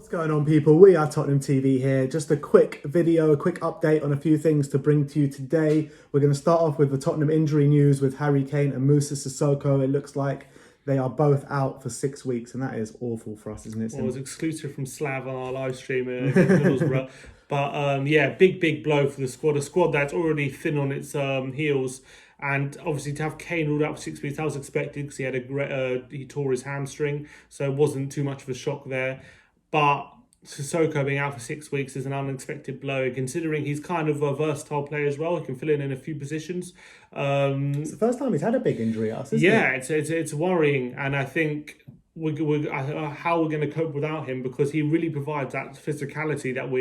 going on, people? We are Tottenham TV here. Just a quick video, a quick update on a few things to bring to you today. We're going to start off with the Tottenham injury news with Harry Kane and Moussa Sissoko. It looks like they are both out for 6 weeks, and that is awful for us, isn't it? Well, it was exclusive from Slav on our live stream against Middlesbrough. But yeah, big blow for the squad. A squad that's already thin on its heels. And obviously to have Kane ruled out for 6 weeks, that was expected because he had he tore his hamstring, so it wasn't too much of a shock there. But Sissoko being out for 6 weeks is an unexpected blow, considering he's kind of a versatile player as well. He can fill in a few positions. It's the first time he's had a big injury, isn't it? It's worrying, and I think how we're going to cope without him, because he really provides that physicality that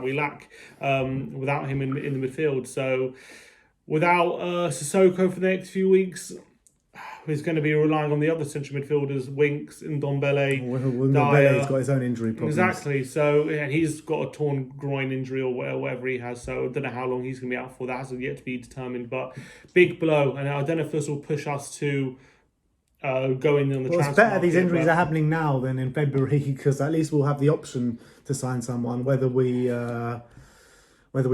we lack without him in the midfield. So without Sissoko for the next few weeks, he's going to be relying on the other central midfielders, Winks and Ndombele. Ndombele's got his own injury problems. Exactly. So yeah, he's got a torn groin injury or whatever he has. So I don't know how long he's going to be out for. That hasn't yet to be determined. But big blow. And I don't know if this will push us to go in on the transfer it's better market, these injuries are happening now than in February, because at least we'll have the option to sign someone. Whether we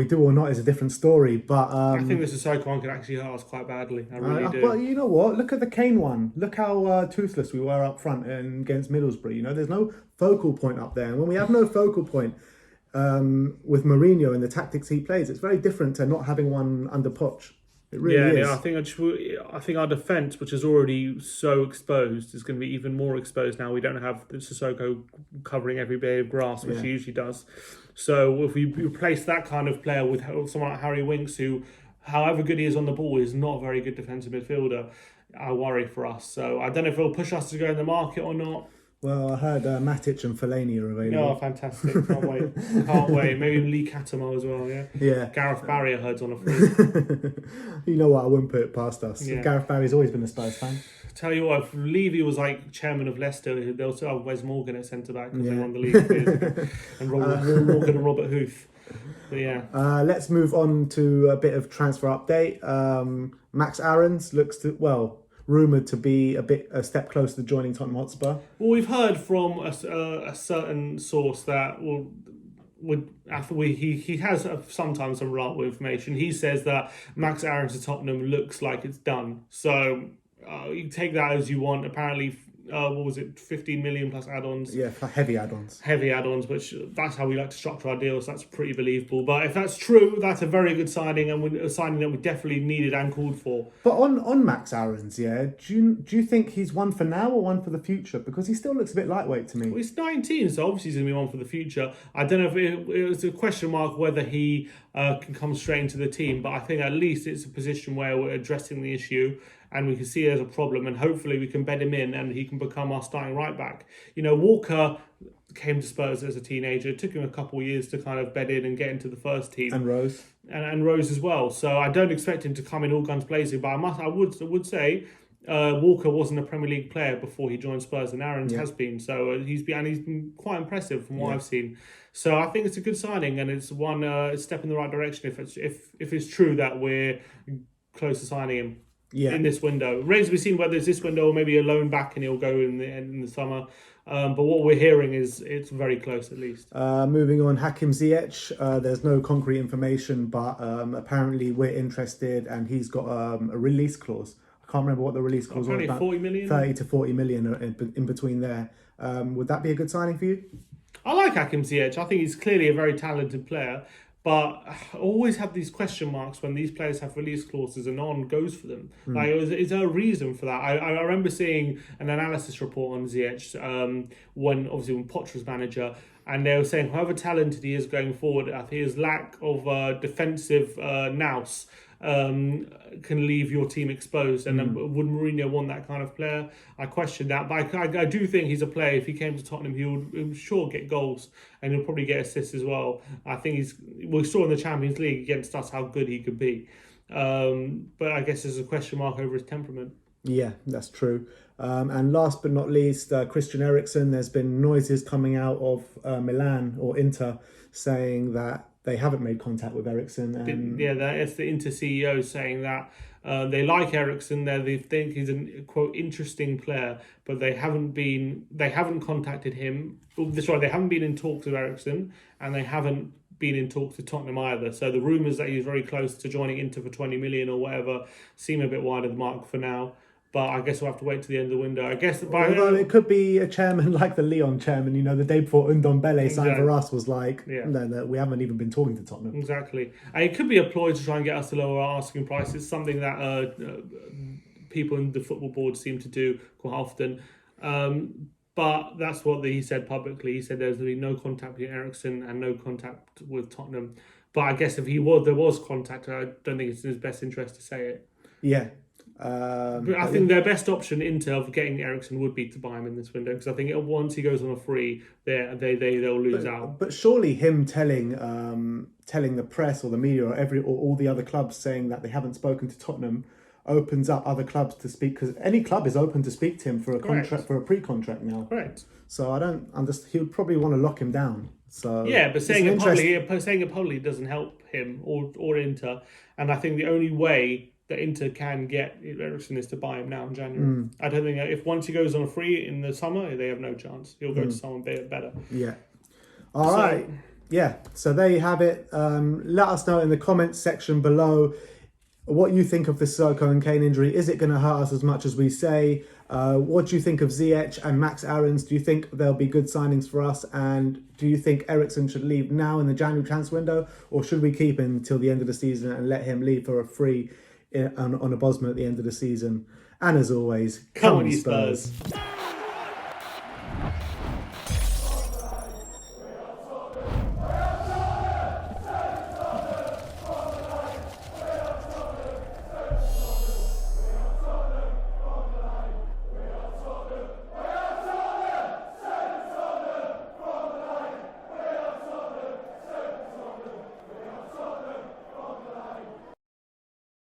do or not is a different story. But I think the Sissoko one could actually hurt us quite badly. I really do. But you know what? Look at the Kane one. Look how toothless we were up front against Middlesbrough. You know, there's no focal point up there. And when we have no focal point with Mourinho and the tactics he plays, it's very different to not having one under Poch. It really is. Yeah, I think our defence, which is already so exposed, is going to be even more exposed now. We don't have the Sissoko covering every blade of grass, which he usually does. So if we replace that kind of player with someone like Harry Winks, who, however good he is on the ball, is not a very good defensive midfielder, I worry for us. So I don't know if it'll push us to go in the market or not. Well, I heard Matic and Fellaini are available. Oh, fantastic. Can't wait. Can't wait. Maybe Lee Cattermole as well, yeah? Yeah. Gareth Barry, I heard's on a free. You know what? I wouldn't put it past us. Yeah. Gareth Barry's always been a Spurs fan. Tell you what, if Levy was like chairman of Leicester, they'll still have Wes Morgan at centre-back because they won the league a few years ago. And Morgan and Robert Huth. But yeah. Let's move on to a bit of transfer update. Max Aarons looks rumoured to be a step closer to joining Tottenham Hotspur. Well, we've heard from a certain source that he has sometimes some reliable information. He says that Max Aarons to Tottenham looks like it's done. So you take that as you want. Apparently, 15 million plus add-ons? Yeah, heavy add-ons. Heavy add-ons, which that's how we like to structure our deals. That's pretty believable. But if that's true, that's a very good signing, and a signing that we definitely needed and called for. But on Max Aarons, yeah, do you think he's one for now or one for the future? Because he still looks a bit lightweight to me. Well, he's 19, so obviously he's going to be one for the future. I don't know if it was a question mark whether he can come straight into the team, but I think at least it's a position where we're addressing the issue and we can see it as a problem, and hopefully we can bed him in and he can become our starting right back. You know, Walker came to Spurs as a teenager. It took him a couple of years to kind of bed in and get into the first team. And Rose. And Rose as well. So I don't expect him to come in all guns blazing, but I would say Walker wasn't a Premier League player before he joined Spurs, and Aarons has been. So he's been quite impressive from what I've seen. So I think it's a good signing, and it's one step in the right direction if it's true that we're close to signing him. Yeah. In this window. Remains to be seen whether it's this window or maybe a loan back and he'll go in the summer. But what we're hearing is it's very close at least. Moving on, Hakim Ziyech. There's no concrete information, but apparently we're interested, and he's got a release clause. I can't remember what the release clause was. About 40 million? 30 to 40 million in between there. Would that be a good signing for you? I like Hakim Ziyech. I think he's clearly a very talented player. But I always have these question marks when these players have release clauses and no one goes for them. Like, is there a reason for that? I remember seeing an analysis report on Ziyech when Poch was manager, and they were saying however talented he is going forward, I think his lack of defensive nous can leave your team exposed. And would Mourinho want that kind of player? I question that, but I do think he's a player. If he came to Tottenham, he would sure get goals, and he'll probably get assists as well. I think we saw in the Champions League against us how good he could be, but I guess there's a question mark over his temperament. Yeah, that's true. And last but not least, Christian Eriksen. There's been noises coming out of Milan or Inter saying that they haven't made contact with Eriksen. And It's the Inter CEO saying that they like Eriksen. They think he's a quote interesting player, but they haven't contacted him. Sorry, they haven't been in talks with Eriksen, and they haven't been in talks with Tottenham either. So the rumours that he's very close to joining Inter for 20 million or whatever seem a bit wide of the mark for now. But I guess we'll have to wait to the end of the window. I guess although it could be a chairman like the Lyon chairman, the day before Ndombele signed for us was like, no, we haven't even been talking to Tottenham. Exactly. And it could be a ploy to try and get us to lower our asking price. It's something that people in the football board seem to do quite often. But that's what he said publicly. He said there's going to be no contact with Eriksen and no contact with Tottenham. But I guess if there was contact, I don't think it's in his best interest to say it. Yeah. But I think their best option of getting Eriksen would be to buy him in this window, because I think once he goes on a free, they'll lose out. But surely him telling the press or the media or all the other clubs saying that they haven't spoken to Tottenham opens up other clubs to speak, because any club is open to speak to him for a contract, for a pre-contract now. Correct. So I don't understand. He would probably want to lock him down. So yeah, but saying it publicly doesn't help him or Inter. And I think the only way that Inter can get Eriksen is to buy him now in January. I don't think if once he goes on a free in the summer, they have no chance. He'll go to someone better. Yeah. All right. Yeah. So there you have it. Let us know in the comments section below what you think of the Sissoko and Kane injury. Is it going to hurt us as much as we say? What do you think of Ziyech and Max Aarons? Do you think they'll be good signings for us? And do you think Eriksen should leave now in the January transfer window? Or should we keep him until the end of the season and let him leave for a free on a Bosman at the end of the season? And as always, come on, you Spurs.